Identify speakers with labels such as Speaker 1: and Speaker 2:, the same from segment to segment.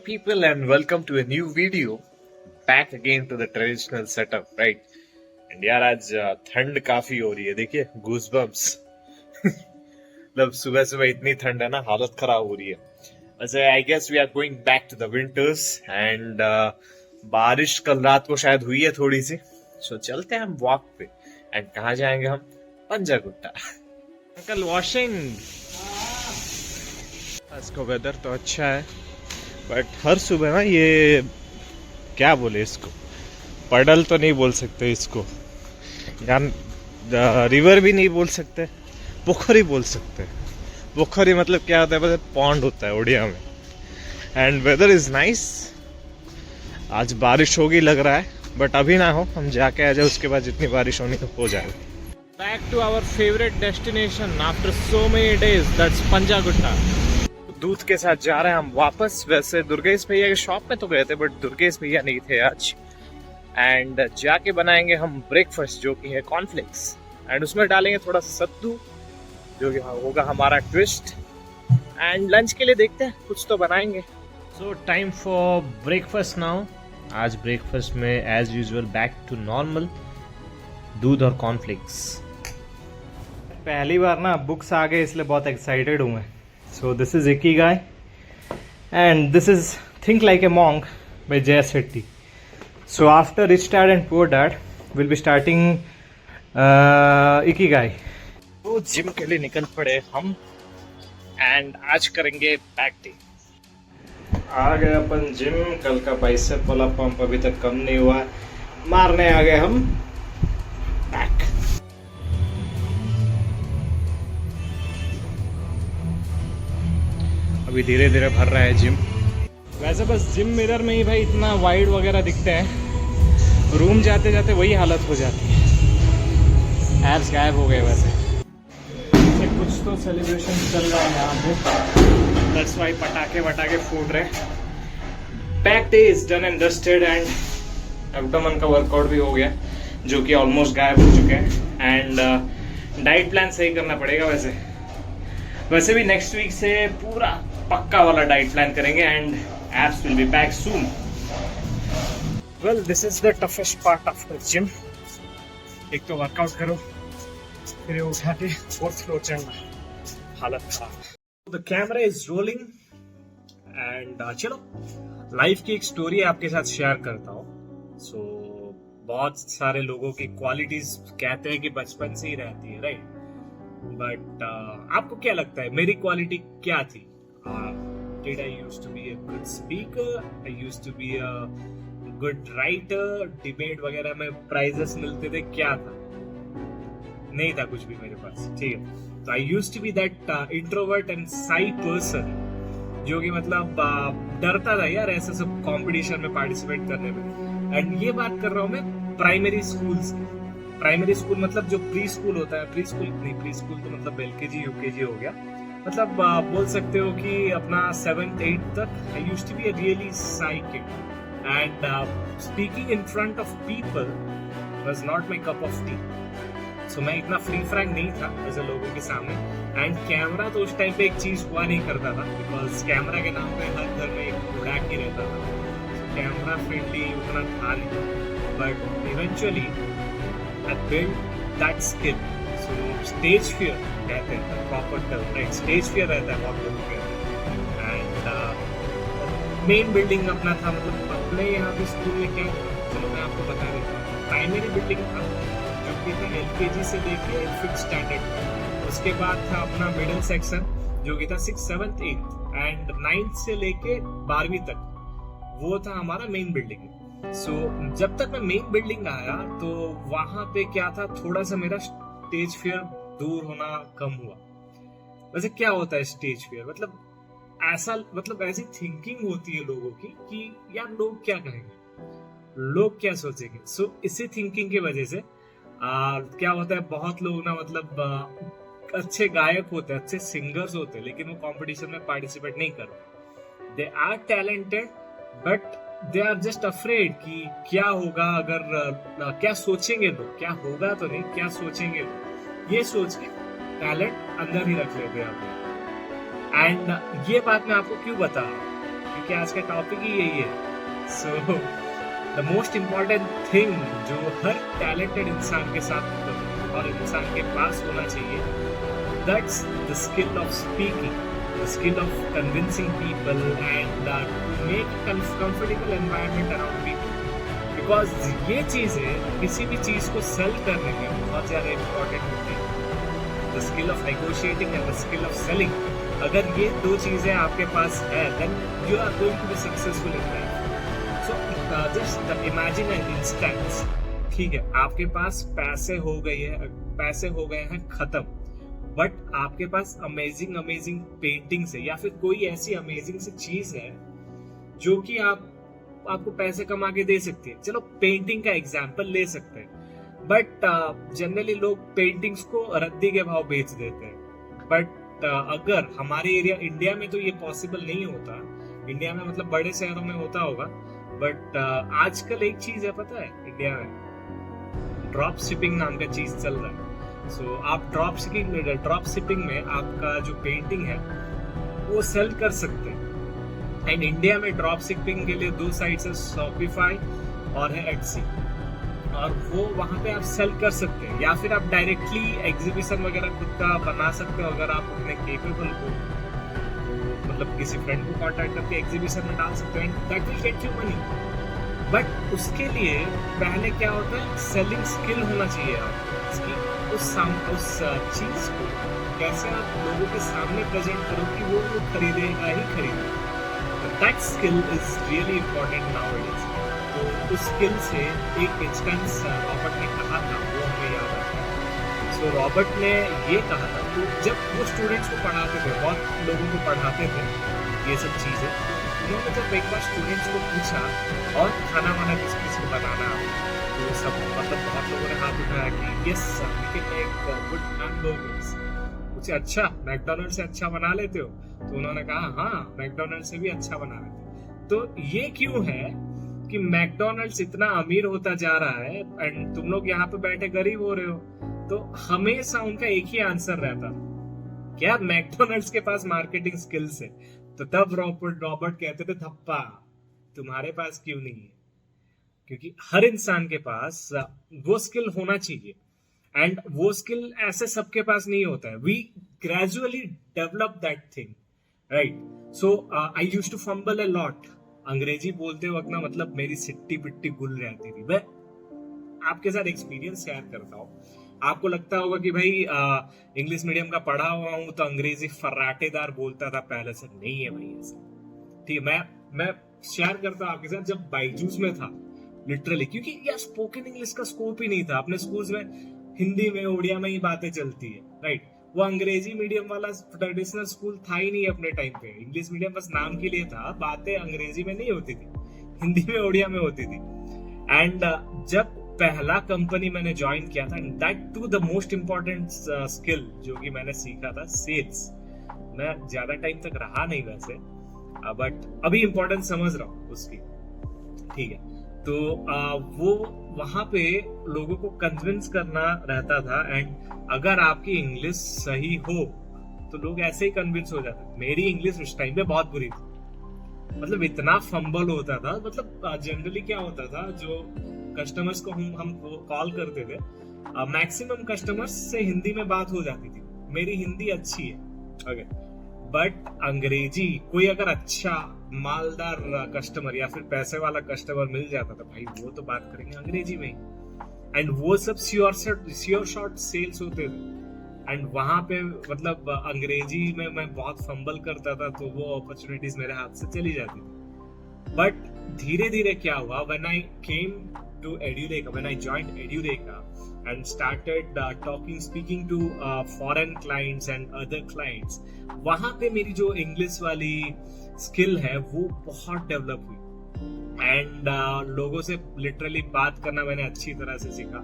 Speaker 1: people, and welcome to a new video. Back again to the traditional setup, right? And यार आज ठंड काफी हो रही है, देखिए गूज़बम्प्स. मतलब सुबह सुबह इतनी ठंड है ना, हालत खराब हो रही है. वैसे I guess we are going back to the winters and बारिश कल रात को शायद हुई है थोड़ी सी. सो चलते हैं हम वॉक पे. एंड कहाँ जाएंगे हम? पंजागुट्टा. Uncle washing. आज का वेदर तो अच्छा है, बट हर सुबह ना ये क्या बोले इसको, पडल तो नहीं बोल सकते इसको, यार रिवर भी नहीं बोल सकते, पोखरी बोल सकते. पोखरी मतलब क्या होता है? मतलब पॉन्ड होता है उड़िया में. And weather is nice. आज बारिश होगी लग रहा है, बट अभी ना हो, हम जाके आ जाए, उसके बाद जितनी बारिश होनी हो जाए. Back to our favourite destination after so many days, that's Panjagutta. दूध के साथ जा रहे हैं हम वापस. वैसे दुर्गेश भैया के शॉप में तो गए थे, बट दुर्गेश भैया नहीं थे आज. एंड जाके बनाएंगे हम ब्रेकफास्ट, जो कि है कॉर्नफ्लेक्स. एंड उसमें डालेंगे थोड़ा सा सत्तू, जो कि होगा हमारा ट्विस्ट. एंड लंच के लिए देखते हैं, कुछ तो बनाएंगे. So time for breakfast now. आज ब्रेकफास्ट में as usual back to normal, दूध और कॉर्नफ्लेक्स.
Speaker 2: पहली बार ना बुक्स आ गए, इसलिए बहुत एक्साइटेड हूँ मैं. So this is Ikigai and this is Think Like a Monk by Jay Shetty. So after Rich Dad and Poor Dad, we'll be starting Ikigai.
Speaker 1: तो जिम के लिए निकल पड़े हम एंड आज करेंगे बैक डे.
Speaker 2: आ गए अपन जिम. कल का बाइसेप वाला पंप अभी तक कम नहीं हुआ, मारने आ गए हम बैक.
Speaker 1: अभी धीरे धीरे भर रहा है जिम.
Speaker 2: वैसे बस जिम मिरर में ही भाई इतना वाइड वगैरह दिखते हैं, रूम जाते जाते वही हालत हो जाती है. एब्स गायब हो गए. वैसे कुछ तो सेलिब्रेशन चल रहा है यहाँ पे, दैट्स व्हाई पटाखे वटाखे फूट रहे. Back day is done and dusted and abdomen का वर्कआउट भी हो गया, जो कि ऑलमोस्ट गायब हो चुके हैं. एंड डाइट प्लान सही करना पड़ेगा. वैसे भी नेक्स्ट वीक से पूरा पक्का वाला डाइट प्लान करेंगे and abs will be back soon.
Speaker 1: Well, this is the toughest part of the gym. एक तो वर्कआउट करो, फिर उठा के फोर्थ फ्लोर चढ़ना, हालत खराब. The camera is rolling and चलो लाइफ की एक स्टोरी आपके साथ शेयर करता हूँ. सो बहुत सारे लोगों की क्वालिटीज कहते हैं कि बचपन से ही रहती है, राइट? बट आपको क्या लगता है मेरी क्वालिटी क्या थी? Did I used to be a good speaker? I used to be a good writer? Debate वगैरह में प्राइजेस मिलते थे, क्या था? नहीं था कुछ भी मेरे पास, ठीक है. तो I used to be that introvert and shy person, जो कि मतलब डरता था यार ऐसे सब कंपटीशन में पार्टिसिपेट करने में. एंड ये बात कर रहा हूँ मैं प्राइमरी स्कूल्स की. प्राइमरी स्कूल मतलब जो प्री स्कूल होता है, प्री स्कूल तो मतलब एलकेजी यूकेजी हो गया. मतलब बोल सकते हो कि अपना 7th 8th तक I used to be a really shy kid. And speaking in front of people was not my cup of tea. So मैं इतना फ्री फ्रैंक नहीं था ऐसे लोगों के सामने. एंड कैमरा तो उस टाइम पे एक चीज हुआ नहीं करता था, बिकॉज कैमरा के नाम पे हर घर में एक प्रोडक्ट ही रहता था. कैमरा फ्रेंडली उतना था नहीं, but eventually I built that skill. So stage fear कहते हैं, proper term, right? Stage fear रहता है बहुत लोगों के. And main building अपना था, मतलब अपने यहाँ पे स्कूल में क्या था, चलो मैं आपको बता देता हूँ. प्राइमरी बिल्डिंग था, जो कि था LKG से लेके 5th स्टैंडर्ड. उसके बाद था अपना मिडिल सेक्शन, जो कि था 6th 7th 8th and 9th से लेके 12वीं तक. वो था हमारा मेन बिल्डिंग. सो जब तक मैं मेन बिल्डिंग आया तो वहां पे क्या था, थोड़ा सा मेरा स्टेज फियर दूर होना कम हुआ. वैसे क्या होता है स्टेज फियर? मतलब ऐसी थिंकिंग होती है लोगों की कि यार लोग क्या कहेंगे, लोग क्या सोचेंगे. सो इसी थिंकिंग की वजह से क्या होता है, बहुत लोग ना मतलब अच्छे गायक होते हैं, अच्छे सिंगर्स होते हैं, लेकिन वो कंपटीशन में पार्टिसिपेट नहीं करते. They are talented but they are just afraid कि क्या होगा अगर, क्या सोचेंगे लोग, क्या होगा तो नहीं, क्या सोचेंगे लोग, ये सोच के टैलेंट अंदर ही रख लेते हैं. एंड ये बात मैं आपको क्यों बता रहा हूँ, क्योंकि आज का टॉपिक ही यही है। So the most important thing जो हर टैलेंटेड इंसान के साथ और इंसान के पास होना चाहिए, that's the skill of speaking, the skill of convincing people and make comfortable environment around people. Because ये चीजें किसी भी चीज को सेल करने में बहुत ज्यादा इंपॉर्टेंट होती है। The skill of negotiating and the skill of selling, अगर ये दो चीजें आपके पास है, then you are going to be successful in life. So just imagine an instance, ठीक है, आपके पास पैसे हो गए हैं खत्म, बट आपके पास अमेजिंग पेंटिंग्स है या फिर कोई ऐसी अमेजिंग सी चीज है जो कि आपको पैसे कमा के दे सकती है। चलो पेंटिंग का एग्जांपल ले सकते हैं, बट जनरली लोग पेंटिंग्स को रद्दी के भाव बेच देते हैं। बट अगर हमारे एरिया इंडिया में तो ये पॉसिबल नहीं होता, इंडिया में मतलब बड़े शहरों में होता होगा, बट आजकल एक चीज है पता है, इंडिया में ड्रॉप शिपिंग नाम का चीज चल रहा है। सो आप ड्रॉप शिपिंग में आपका जो पेंटिंग है वो सेल कर सकते हैं। एंड इंडिया में ड्रॉप शिपिंग के लिए दो साइट्स है, शॉपिफाई और है एटसी, और वो वहां पे आप सेल कर सकते हैं, या फिर आप डायरेक्टली एग्जीबिशन वगैरह खुद का बना सकते हो अगर आप उतने केपेबल हो। मतलब किसी फ्रेंड को कांटेक्ट करके एग्जीबिशन में डाल सकते हैं, that will get you money. But उसके लिए पहले क्या होता है, सेलिंग स्किल होना चाहिए आपको, उस चीज को कैसे आप लोगों के सामने प्रेजेंट करो कि वो खरीदेगा ही खरीदेगा। That skill is really important nowadays. तो उस स्किल से एक इंस्टेंस रॉबर्ट ने कहा था, वो हमें याद आता है। सो रॉबर्ट ने ये कहा था, तो जब वो स्टूडेंट्स को पढ़ाते थे, बहुत लोगों को पढ़ाते थे ये सब चीजें, उन्होंने जब एक बार स्टूडेंट्स को पूछा और खाना वाना किस किस को बनाना, तो सब मतलब बहुत लोगों ने हाथ उठाया कि yes we can make good hamburgers. मुझे अच्छा मैकडॉनल्ड से अच्छा बना लेते हो? तो उन्होंने कहा हाँ, मैकडॉनल्ड से भी अच्छा बना लेते। तो ये क्यों है कि मैकडॉनल्ड्स इतना अमीर होता जा रहा है एंड तुम लोग यहाँ पे बैठे गरीब हो रहे हो? तो हमेशा उनका एक ही आंसर रहता, क्या मैकडॉनल्ड्स के पास मार्केटिंग स्किल्स है? तो तब रॉबर्ट कहते थे धप्पा, तुम्हारे पास क्यों नहीं है? क्योंकि हर इंसान के पास वो स्किल होना चाहिए, एंड वो स्किल ऐसे सबके पास नहीं होता है। We gradually develop that thing, right? So I used to fumble a lot. अंग्रेजी बोलते वक्त ना मतलब मेरी सिट्टी पिट्टी गुल जाती थी। मैं आपके साथ एक्सपीरियंस शेयर करता हूँ। आपको लगता होगा कि भाई इंग्लिश मीडियम का पढ़ा हुआ हूं तो अंग्रेजी फर्राटेदार बोलता था पहले से। नहीं है भाई ऐसा, ठीक है? मैं शेयर करता हूँ आपके साथ, जब बायजूस में था लिटरली, क्योंकि यार स्पोकन इंग्लिश का स्कोप ही नहीं था। अपने स्कूल्स में हिंदी में उड़िया में ही बातें चलती है, राइट? वो अंग्रेजी मीडियम वाला ट्रेडिशनल स्कूल था ही नहीं अपने टाइम पे। इंग्लिश मीडियम बस नाम के लिए था, बातें अंग्रेजी में नहीं होती थी, हिंदी में उड़िया में होती थी। एंड जब पहला कंपनी मैंने ज्वाइन किया था, that to the most important skill जो कि मैंने सीखा था, सेल्स। मैं ज्यादा टाइम तक रहा नहीं वैसे, बट अभी इम्पोर्टेंट समझ रहा हूँ उसकी, ठीक है? तो वो वहां पे लोगों को कन्विंस करना रहता था, एंड अगर आपकी इंग्लिश सही हो तो लोग ऐसे ही कन्विंस हो जाते। मेरी इंग्लिश उस टाइम पे बहुत बुरी थी, मतलब इतना फंबल होता था। मतलब जनरली क्या होता था, जो कस्टमर्स को हम कॉल करते थे, मैक्सिमम कस्टमर्स से हिंदी में बात हो जाती थी। मेरी हिंदी अच्छी है, ओके, बट अंग्रेजी कोई अगर अच्छा मालदार कस्टमर या फिर पैसे वाला कस्टमर मिल जाता था, भाई वो तो बात करेंगे अंग्रेजी में, एंड वो सब श्योर शॉर्ट सेल्स होते थे। एंड वहां पे मतलब अंग्रेजी में मैं बहुत फंबल करता था, तो वो अपॉर्चुनिटीज मेरे हाथ से चली जाती थी। बट धीरे धीरे क्या हुआ, when I came to Edureka, when I joined Edureka and started speaking to foreign clients and other clients, वहां पे मेरी जो इंग्लिश वाली स्किल है वो बहुत डेवलप हुई, एंड लोगों से लिटरली बात करना मैंने अच्छी तरह से सीखा।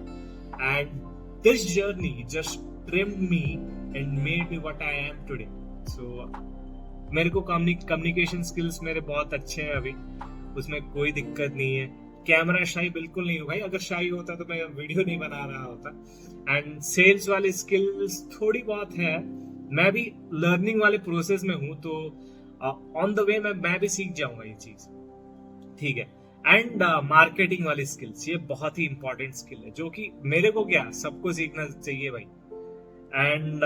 Speaker 1: And this journey just trimmed me and made me what I am today. So मेरे को कम्युनिकेशन स्किल्स मेरे बहुत अच्छे हैं अभी, उसमें कोई दिक्कत नहीं है। कैमरा शाई बिल्कुल नहीं हूँ भाई, अगर शाई होता तो मैं वीडियो नहीं बना रहा होता। एंड सेल्स वाली स्किल्स थोड़ी बहुत है, मैं भी लर्निंग वाले प्रोसेस में हूँ। तो ऑन द वे मैं भी सीख जाऊंगा ये चीज, ठीक है। एंड मार्केटिंग वाली स्किल्स, ये बहुत ही इंपॉर्टेंट स्किल है जो कि मेरे को क्या सबको सीखना चाहिए भाई। एंड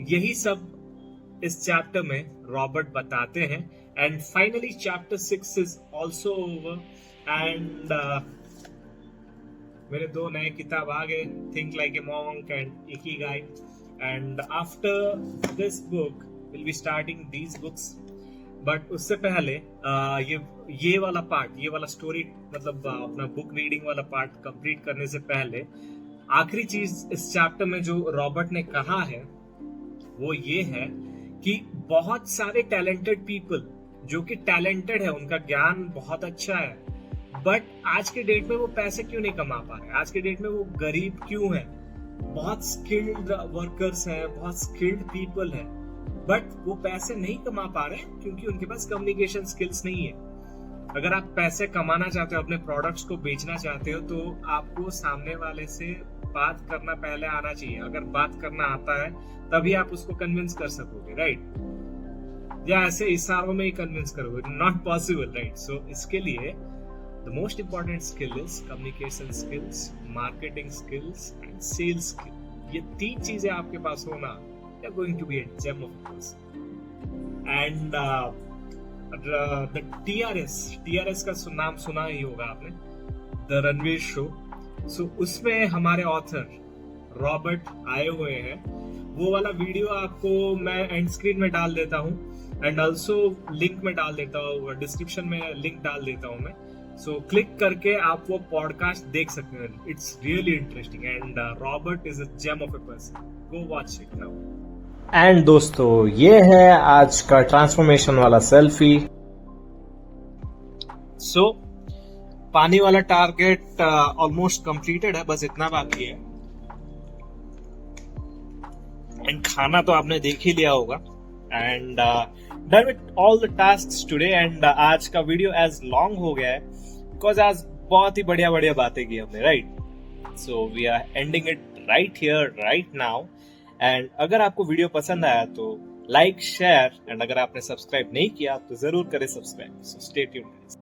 Speaker 1: यही सब इस चैप्टर में रॉबर्ट बताते हैं। And finally chapter 6 is also over. And मेरे 2 नए किताब आ गए, think like a monk and Ikigai. And after this book will be starting these books. But उससे पहले ये वाला पार्ट, ये वाला स्टोरी मतलब अपना बुक रीडिंग वाला पार्ट कंप्लीट करने से पहले आखिरी चीज इस चैप्टर में जो रॉबर्ट ने कहा है वो ये है कि बहुत सारे टैलेंटेड पीपल जो कि टैलेंटेड है, उनका ज्ञान बहुत अच्छा है, बट आज के डेट में वो पैसे क्यों नहीं कमा पा रहे, आज के डेट में वो गरीब क्यों है। बहुत स्किल्ड वर्कर्स हैं, बहुत स्किल्ड पीपल हैं, बट वो पैसे नहीं कमा पा रहे क्योंकि उनके पास कम्युनिकेशन स्किल्स नहीं है। अगर आप पैसे कमाना चाहते हो, अपने प्रोडक्ट्स को बेचना चाहते हो, तो आपको सामने वाले से बात करना पहले आना चाहिए। अगर बात करना आता है तभी आप उसको कन्विंस कर सकोगे, राइट। या ऐसे इशारों में ही कन्विंस करोगे, नॉट पॉसिबल, राइट। सो इसके लिए the most important skill is communication skills, marketing skills and sales skill. ये 3 चीजें आपके पास होना, you are going to be a gem of a person. And the TRS का नाम सुना ही होगा आपने, द रणवीर शो। सो उसमें हमारे ऑथर रॉबर्ट आए हुए हैं। वो वाला वीडियो आपको मैं एंड स्क्रीन में डाल देता हूँ, एंड ऑल्सो लिंक में डाल देता हूँ, डिस्क्रिप्शन में लिंक डाल देता हूँ मैं। सो क्लिक करके आप वो पॉडकास्ट देख सकते हैं। It's really interesting and Robert is a gem of a person. Go watch it now.
Speaker 2: And दोस्तों, ये है आज का ट्रांसफॉर्मेशन वाला सेल्फी।
Speaker 1: सो पानी वाला टारगेट ऑलमोस्ट कंप्लीटेड है, बस इतना बाकी है। एंड खाना तो आपने देख ही लिया होगा। And done with all the tasks today. And आज का वीडियो एज लॉन्ग हो गया है बिकॉज आज बहुत ही बढ़िया बढ़िया बातें की हमने, right. So we are ending it right here right now. And अगर आपको वीडियो पसंद आया तो लाइक, शेयर, एंड अगर आपने सब्सक्राइब नहीं किया तो जरूर करें सब्सक्राइब। So stay tuned.